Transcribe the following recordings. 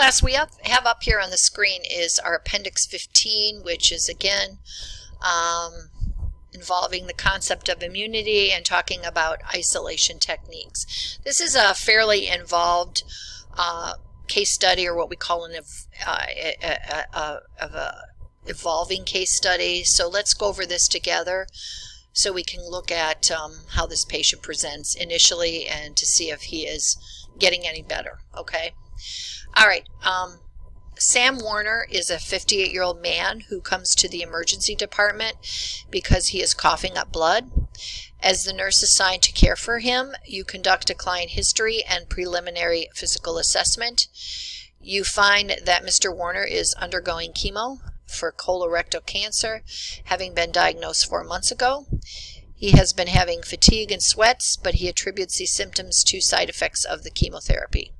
class, we have up here on the screen is our Appendix 15, which is again involving the concept of immunity and talking about isolation techniques. This is a fairly involved case study, or what we call an evolving case study. So let's go over this together so we can look at how this patient presents initially and to see if he is getting any better. Okay. All right. Sam Warner is a 58-year-old man who comes to the emergency department because he is coughing up blood. As the nurse assigned to care for him, you conduct a client history and preliminary physical assessment. You find that Mr. Warner is undergoing chemo for colorectal cancer, having been diagnosed 4 months ago. He has been having fatigue and sweats, but he attributes these symptoms to side effects of the chemotherapy.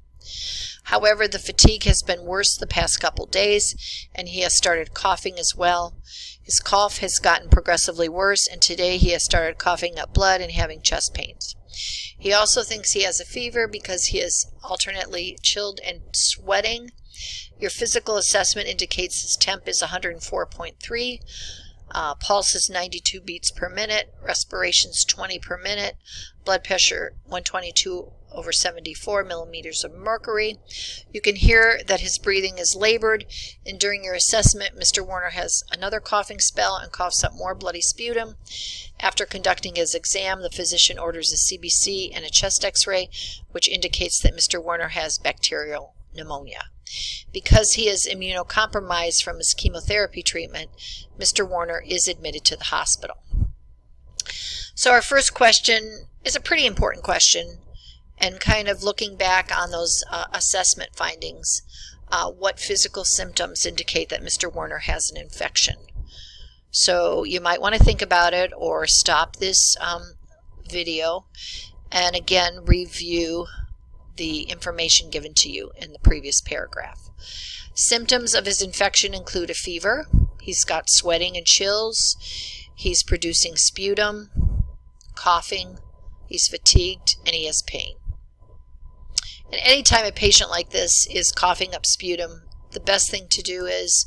However, the fatigue has been worse the past couple days, and he has started coughing as well. His cough has gotten progressively worse, and today he has started coughing up blood and having chest pains. He also thinks he has a fever because he is alternately chilled and sweating. Your physical assessment indicates his temp is 104.3, pulse is 92 beats per minute, respirations 20 per minute, blood pressure 122/74 millimeters of mercury. You can hear that his breathing is labored, and during your assessment, Mr. Warner has another coughing spell and coughs up more bloody sputum. After conducting his exam, the physician orders a CBC and a chest x-ray, which indicates that Mr. Warner has bacterial pneumonia. Because he is immunocompromised from his chemotherapy treatment, Mr. Warner is admitted to the hospital. So our first question is a pretty important question, and kind of looking back on those assessment findings, what physical symptoms indicate that Mr. Warner has an infection. So you might want to think about it or stop this video and again review the information given to you in the previous paragraph. Symptoms of his infection include a fever, he's got sweating and chills, he's producing sputum, coughing, he's fatigued, and he has pain. And anytime a patient like this is coughing up sputum, the best thing to do is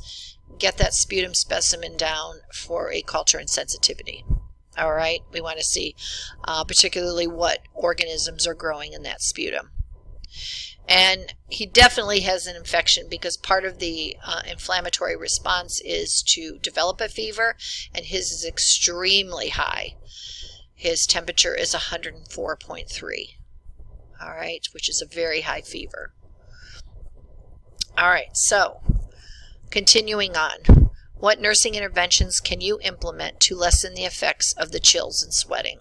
get that sputum specimen down for a culture and sensitivity. All right, we want to see particularly what organisms are growing in that sputum. And he definitely has an infection because part of the inflammatory response is to develop a fever, and his is extremely high. His temperature is 104.3. All right, which is a very high fever. All right, so continuing on. What nursing interventions can you implement to lessen the effects of the chills and sweating?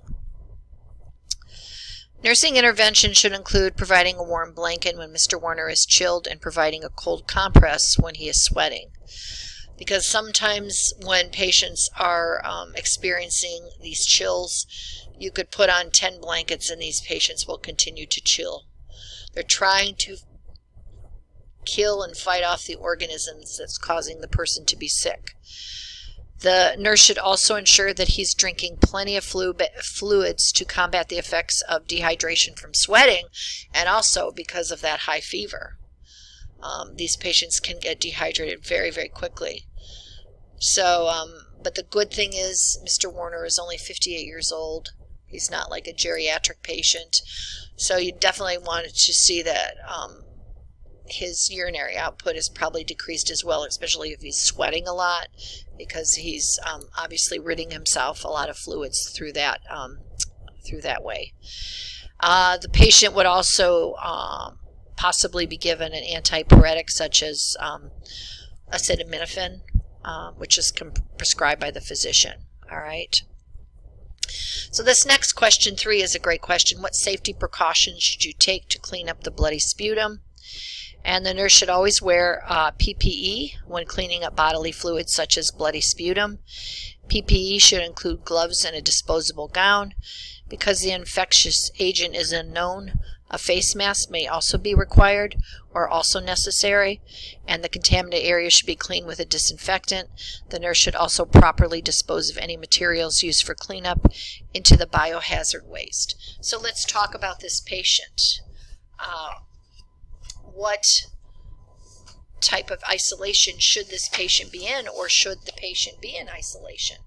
Nursing intervention should include providing a warm blanket when Mr. Warner is chilled and providing a cold compress when he is sweating. Because sometimes when patients are experiencing these chills, you could put on 10 blankets and these patients will continue to chill. They're trying to kill and fight off the organisms that's causing the person to be sick. The nurse should also ensure that he's drinking plenty of fluids to combat the effects of dehydration from sweating, and also because of that high fever. These patients can get dehydrated very, very quickly. So, but the good thing is Mr. Warner is only 58 years old. He's not like a geriatric patient. So you definitely want to see that his urinary output is probably decreased as well, especially if he's sweating a lot, because he's obviously ridding himself a lot of fluids through that way. The patient would also possibly be given an antipyretic such as acetaminophen, which is prescribed by the physician. All right. So this next question 3 is a great question. What safety precautions should you take to clean up the bloody sputum? And the nurse should always wear PPE when cleaning up bodily fluids such as bloody sputum. PPE should include gloves and a disposable gown. Because the infectious agent is unknown, a face mask may also be required or also necessary, and the contaminated area should be cleaned with a disinfectant. The nurse should also properly dispose of any materials used for cleanup into the biohazard waste. So let's talk about this patient. What type of isolation should this patient be in, or should the patient be in isolation?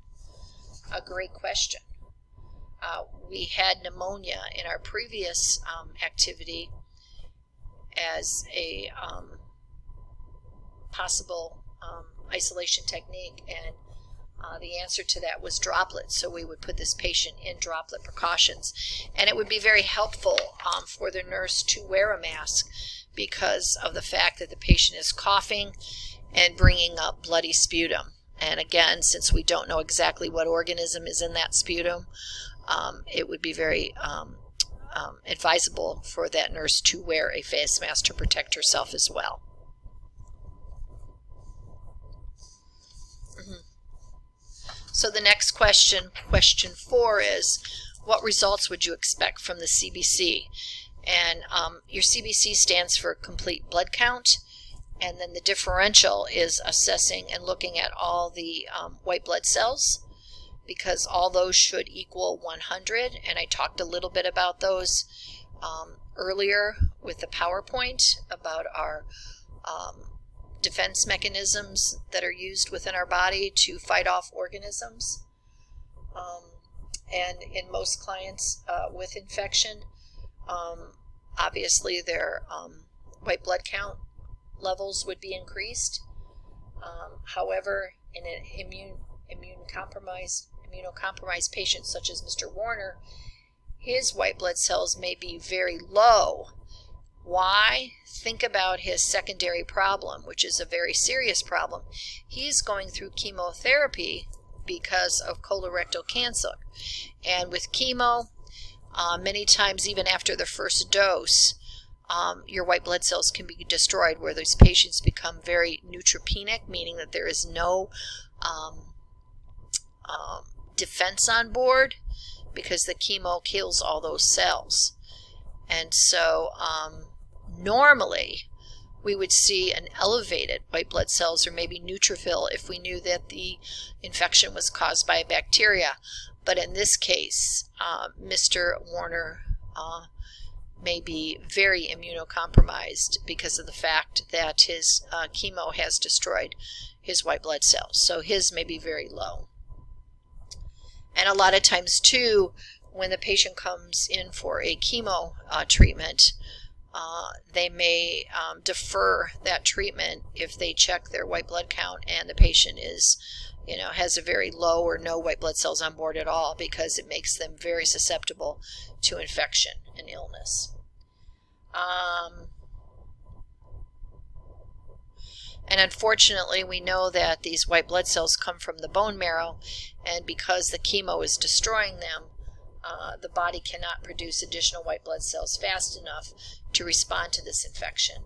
A great question. We had pneumonia in our previous activity as a possible isolation technique, and the answer to that was droplets. So we would put this patient in droplet precautions, and it would be very helpful for the nurse to wear a mask because of the fact that the patient is coughing and bringing up bloody sputum. And again, since we don't know exactly what organism is in that sputum, it would be very advisable for that nurse to wear a face mask to protect herself as well. So the next question, question 4, is what results would you expect from the CBC? And your CBC stands for complete blood count, and then the differential is assessing and looking at all the white blood cells, because all those should equal 100, and I talked a little bit about those earlier with the PowerPoint about our defense mechanisms that are used within our body to fight off organisms. And in most clients with infection, obviously their white blood count levels would be increased. However, in an immunocompromised patient such as Mr. Warner, his white blood cells may be very low. Why? Think about his secondary problem, which is a very serious problem. He's going through chemotherapy because of colorectal cancer. And with chemo, many times even after the first dose, your white blood cells can be destroyed, where those patients become very neutropenic, meaning that there is no defense on board because the chemo kills all those cells. And so normally we would see an elevated white blood cells or maybe neutrophil if we knew that the infection was caused by a bacteria. But in this case, Mr. Warner may be very immunocompromised because of the fact that his chemo has destroyed his white blood cells. So his may be very low. And a lot of times too, when the patient comes in for a chemo treatment, they may defer that treatment if they check their white blood count and the patient is, has a very low or no white blood cells on board at all, because it makes them very susceptible to infection and illness. And unfortunately, we know that these white blood cells come from the bone marrow, and because the chemo is destroying them, the body cannot produce additional white blood cells fast enough to respond to this infection.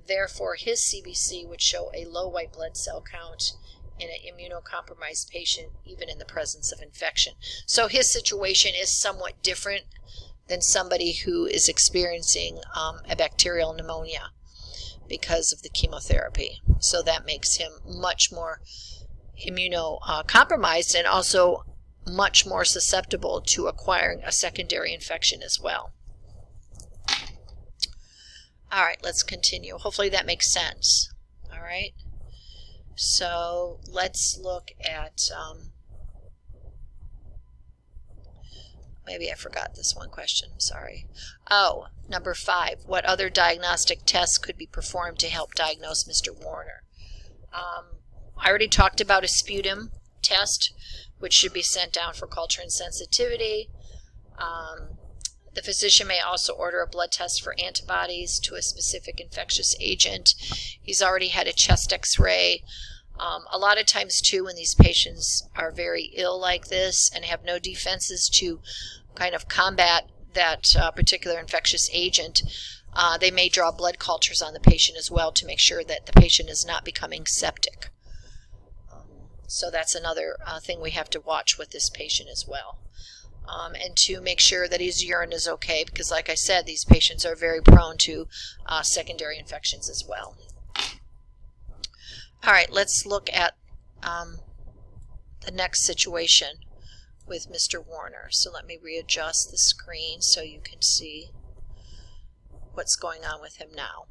Therefore, his CBC would show a low white blood cell count in an immunocompromised patient, even in the presence of infection. So his situation is somewhat different than somebody who is experiencing a bacterial pneumonia because of the chemotherapy. So that makes him much more immunocompromised and also much more susceptible to acquiring a secondary infection as well. All right, let's continue. Hopefully that makes sense. All right. So let's look at, maybe I forgot this one question, sorry. Oh, number 5, what other diagnostic tests could be performed to help diagnose Mr. Warner? I already talked about a sputum test, which should be sent down for culture and sensitivity. The physician may also order a blood test for antibodies to a specific infectious agent. He's already had a chest x-ray. A lot of times too, when these patients are very ill like this and have no defenses to kind of combat that particular infectious agent, they may draw blood cultures on the patient as well to make sure that the patient is not becoming septic. So that's another thing we have to watch with this patient as well. And to make sure that his urine is okay, because like I said, these patients are very prone to secondary infections as well. All right, let's look at the next situation with Mr. Warner. So let me readjust the screen so you can see what's going on with him now.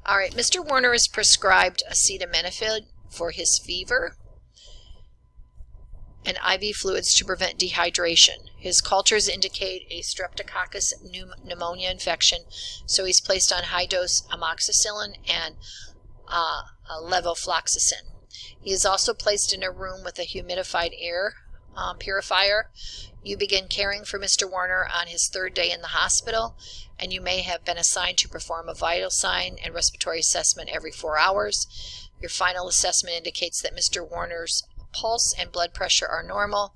All right, Mr. Warner is prescribed acetaminophen for his fever and IV fluids to prevent dehydration. His cultures indicate a streptococcus pneumonia infection, so he's placed on high-dose amoxicillin and levofloxacin. He is also placed in a room with a humidified air purifier. You begin caring for Mr. Warner on his 3rd day in the hospital, and you may have been assigned to perform a vital sign and respiratory assessment every 4 hours. Your final assessment indicates that Mr. Warner's pulse and blood pressure are normal,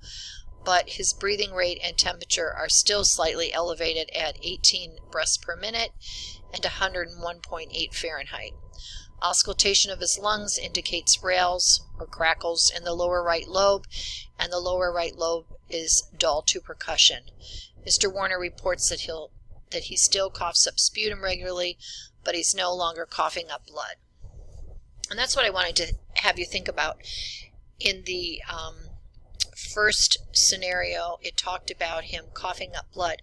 but his breathing rate and temperature are still slightly elevated at 18 breaths per minute and 101.8 Fahrenheit. Auscultation of his lungs indicates rales or crackles in the lower right lobe, and the lower right lobe is dull to percussion. Mr. Warner reports that he still coughs up sputum regularly, but he's no longer coughing up blood. And that's what I wanted to have you think about. In the first scenario, it talked about him coughing up blood.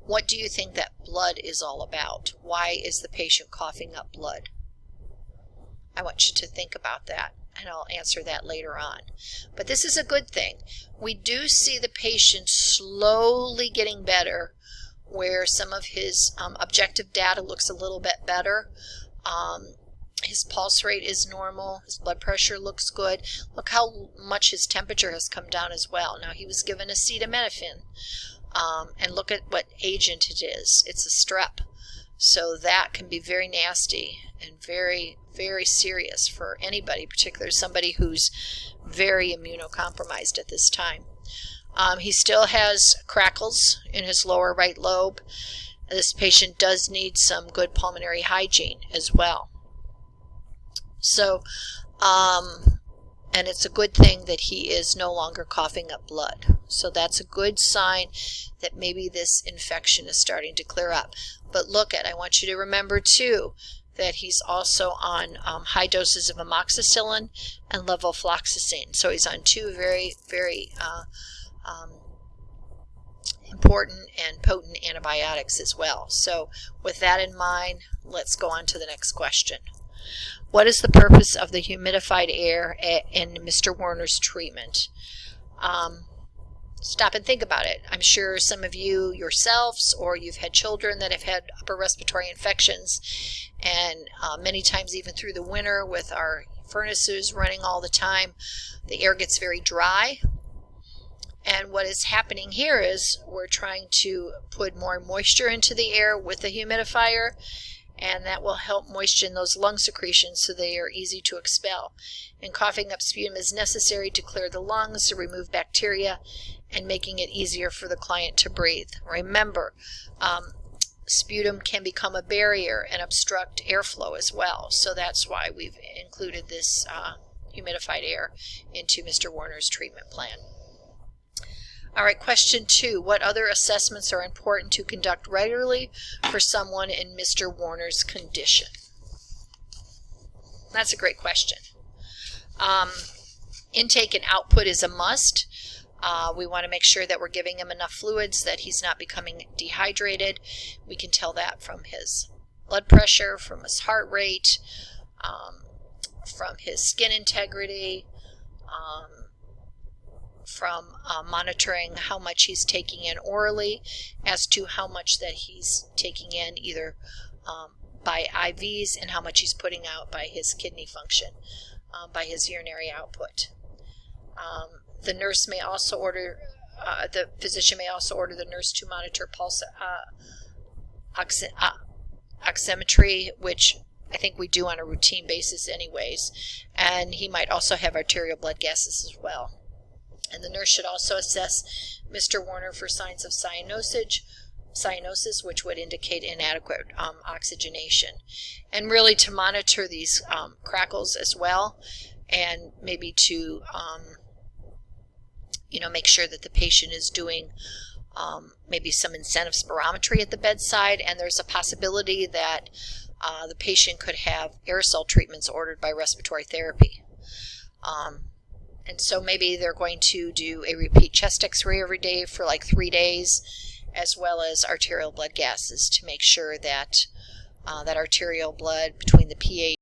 What do you think that blood is all about? Why is the patient coughing up blood? I want you to think about that, and I'll answer that later on. But this is a good thing. We do see the patient slowly getting better, where some of his objective data looks a little bit better. His pulse rate is normal. His blood pressure looks good. Look how much his temperature has come down as well. Now, he was given acetaminophen, and look at what agent it is. It's a strep. So that can be very nasty and very, very serious for anybody, particularly somebody who's very immunocompromised at this time. He still has crackles in his lower right lobe. This patient does need some good pulmonary hygiene as well. So, and it's a good thing that he is no longer coughing up blood. So that's a good sign that maybe this infection is starting to clear up. But I want you to remember too that he's also on high doses of amoxicillin and levofloxacin. So he's on 2 very, very important and potent antibiotics as well. So with that in mind, let's go on to the next question. What is the purpose of the humidified air in Mr. Warner's treatment? Stop and think about it. I'm sure some of you yourselves, or you've had children that have had upper respiratory infections, and many times even through the winter with our furnaces running all the time, the air gets very dry. And what is happening here is we're trying to put more moisture into the air with the humidifier, and that will help moisten those lung secretions so they are easy to expel. And coughing up sputum is necessary to clear the lungs, to remove bacteria, and making it easier for the client to breathe. Remember, sputum can become a barrier and obstruct airflow as well. So that's why we've included this humidified air into Mr. Warner's treatment plan. All right, question 2. What other assessments are important to conduct regularly for someone in Mr. Warner's condition? That's a great question. Intake and output is a must. We want to make sure that we're giving him enough fluids, that he's not becoming dehydrated. We can tell that from his blood pressure, from his heart rate, from his skin integrity, from monitoring how much he's taking in orally as to how much that he's taking in either by IVs and how much he's putting out by his kidney function, by his urinary output. The nurse may also order, the physician may also order the nurse to monitor pulse oximetry, which I think we do on a routine basis anyways, and he might also have arterial blood gases as well. And the nurse should also assess Mr. Warner for signs of cyanosis, which would indicate inadequate oxygenation. And really to monitor these crackles as well, and maybe to make sure that the patient is doing maybe some incentive spirometry at the bedside, and there's a possibility that the patient could have aerosol treatments ordered by respiratory therapy. And so maybe they're going to do a repeat chest x-ray every day for like 3 days, as well as arterial blood gases to make sure that that arterial blood between the pH